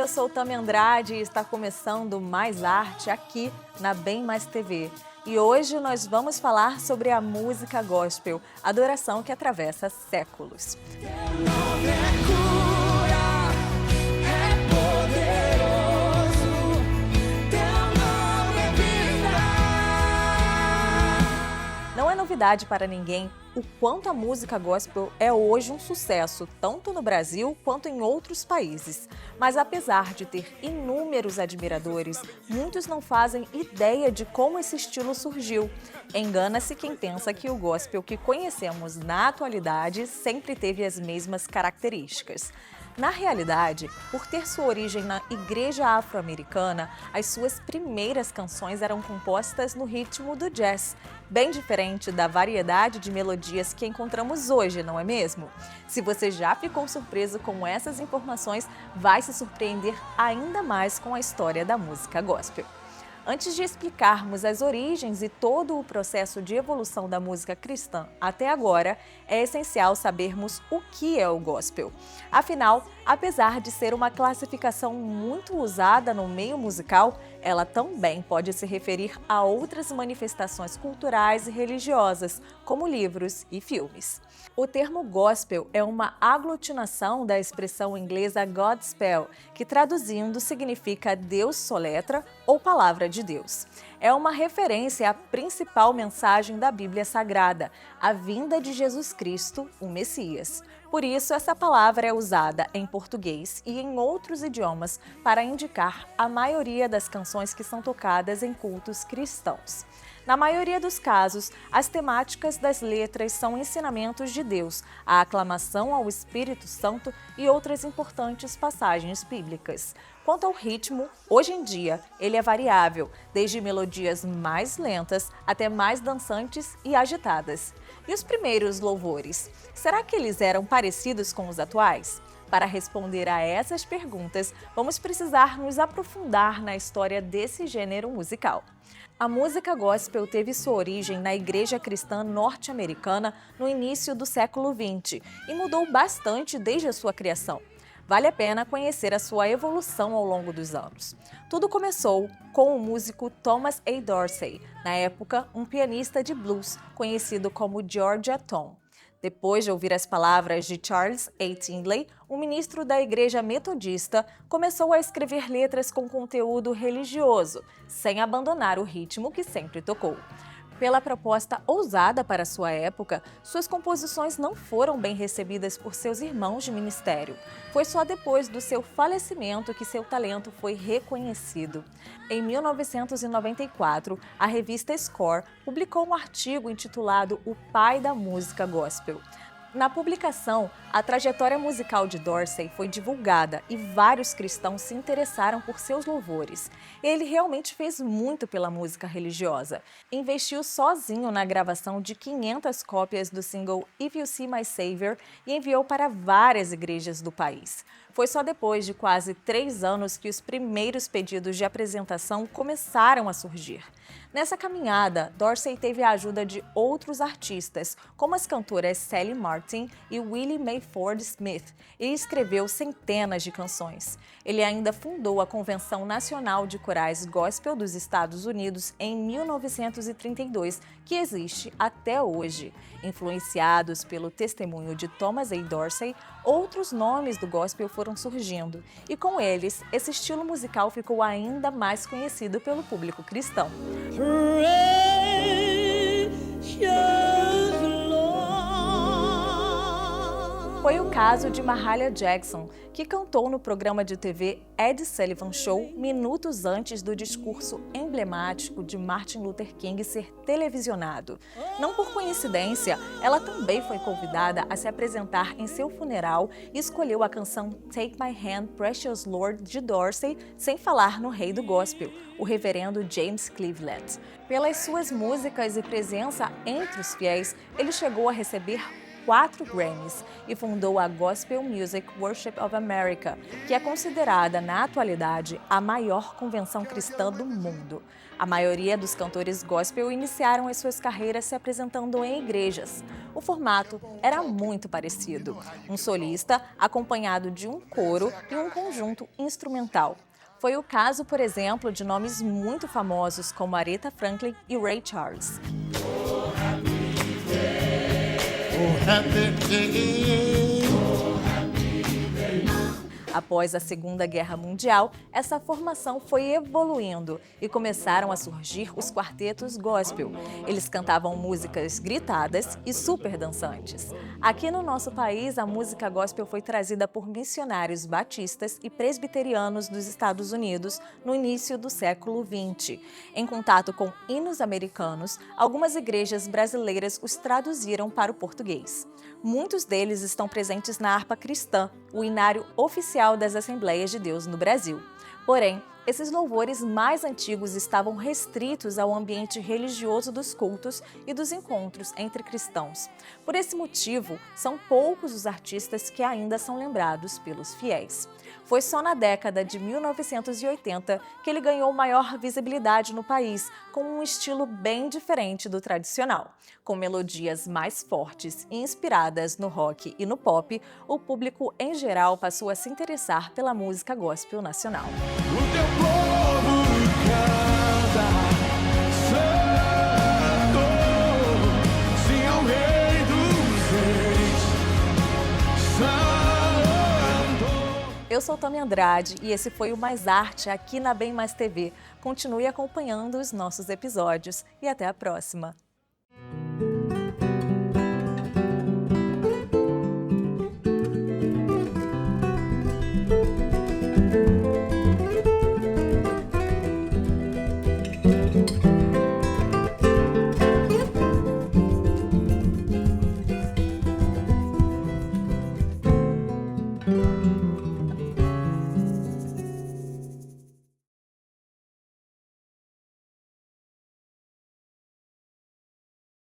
eu sou Tami Andrade e está começando Mais Arte aqui na Bem Mais TV. E hoje nós vamos falar sobre a música gospel, adoração que atravessa séculos. Não é novidade para ninguém o quanto a música gospel é hoje um sucesso, tanto no Brasil quanto em outros países. Mas apesar de ter inúmeros admiradores, muitos não fazem ideia de como esse estilo surgiu. Engana-se quem pensa que o gospel que conhecemos na atualidade sempre teve as mesmas características. Na realidade, por ter sua origem na igreja afro-americana, as suas primeiras canções eram compostas no ritmo do jazz, bem diferente da variedade de melodias que encontramos hoje, não é mesmo? Se você já ficou surpreso com essas informações, vai se surpreender ainda mais com a história da música gospel. Antes de explicarmos as origens e todo o processo de evolução da música cristã até agora, é essencial sabermos o que é o gospel. Afinal, apesar de ser uma classificação muito usada no meio musical, ela também pode se referir a outras manifestações culturais e religiosas, como livros e filmes. O termo gospel é uma aglutinação da expressão inglesa Godspell, que traduzindo significa Deus soletra ou palavra de Deus. É uma referência à principal mensagem da Bíblia Sagrada, a vinda de Jesus Cristo, o Messias. Por isso, essa palavra é usada em português e em outros idiomas para indicar a maioria das canções que são tocadas em cultos cristãos. Na maioria dos casos, as temáticas das letras são ensinamentos de Deus, a aclamação ao Espírito Santo e outras importantes passagens bíblicas. Quanto ao ritmo, hoje em dia, ele é variável, desde melodias mais lentas até mais dançantes e agitadas. E os primeiros louvores, será que eles eram parecidos com os atuais? Para responder a essas perguntas, vamos precisar nos aprofundar na história desse gênero musical. A música gospel teve sua origem na igreja cristã norte-americana no início do século XX e mudou bastante desde a sua criação. Vale a pena conhecer a sua evolução ao longo dos anos. Tudo começou com o músico Thomas A. Dorsey, na época um pianista de blues conhecido como Georgia Tom. Depois de ouvir as palavras de Charles A. Tindley, um ministro da Igreja Metodista, começou a escrever letras com conteúdo religioso, sem abandonar o ritmo que sempre tocou. Pela proposta ousada para sua época, suas composições não foram bem recebidas por seus irmãos de ministério. Foi só depois do seu falecimento que seu talento foi reconhecido. Em 1994, a revista Score publicou um artigo intitulado O Pai da Música Gospel. Na publicação, a trajetória musical de Dorsey foi divulgada e vários cristãos se interessaram por seus louvores. Ele realmente fez muito pela música religiosa. Investiu sozinho na gravação de 500 cópias do single If You See My Savior e enviou para várias igrejas do país. Foi só depois de quase 3 anos que os primeiros pedidos de apresentação começaram a surgir. Nessa caminhada, Dorsey teve a ajuda de outros artistas, como as cantoras Sally Martin e Willie Mae Ford Smith, e escreveu centenas de canções. Ele ainda fundou a Convenção Nacional de Corais Gospel dos Estados Unidos em 1932, que existe até hoje. Influenciados pelo testemunho de Thomas A. Dorsey, outros nomes do gospel foram surgindo, e com eles, esse estilo musical ficou ainda mais conhecido pelo público cristão. Foi o caso de Mahalia Jackson, que cantou no programa de TV Ed Sullivan Show minutos antes do discurso emblemático de Martin Luther King ser televisionado. Não por coincidência, ela também foi convidada a se apresentar em seu funeral e escolheu a canção Take My Hand, Precious Lord de Dorsey, sem falar no rei do gospel, o reverendo James Cleveland. Pelas suas músicas e presença entre os fiéis, ele chegou a receber 4 Grammys e fundou a Gospel Music Worship of America, que é considerada, na atualidade, a maior convenção cristã do mundo. A maioria dos cantores gospel iniciaram as suas carreiras se apresentando em igrejas. O formato era muito parecido: um solista acompanhado de um coro e um conjunto instrumental. Foi o caso, por exemplo, de nomes muito famosos como Aretha Franklin e Ray Charles. Após a Segunda Guerra Mundial, essa formação foi evoluindo e começaram a surgir os quartetos gospel. Eles cantavam músicas gritadas e super dançantes. Aqui no nosso país, a música gospel foi trazida por missionários batistas e presbiterianos dos Estados Unidos no início do século XX. Em contato com hinos americanos, algumas igrejas brasileiras os traduziram para o português. Muitos deles estão presentes na harpa cristã, o inário oficial das Assembleias de Deus no Brasil. Porém, esses louvores mais antigos estavam restritos ao ambiente religioso dos cultos e dos encontros entre cristãos. Por esse motivo, são poucos os artistas que ainda são lembrados pelos fiéis. Foi só na década de 1980 que ele ganhou maior visibilidade no país, com um estilo bem diferente do tradicional. Com melodias mais fortes e inspiradas no rock e no pop, o público em geral passou a se interessar pela música gospel nacional. O teu povo canta, Santo, sim ao Rei dos Reis, Santo. Eu sou Tami Andrade e esse foi o Mais Arte aqui na Bem Mais TV. Continue acompanhando os nossos episódios e até a próxima!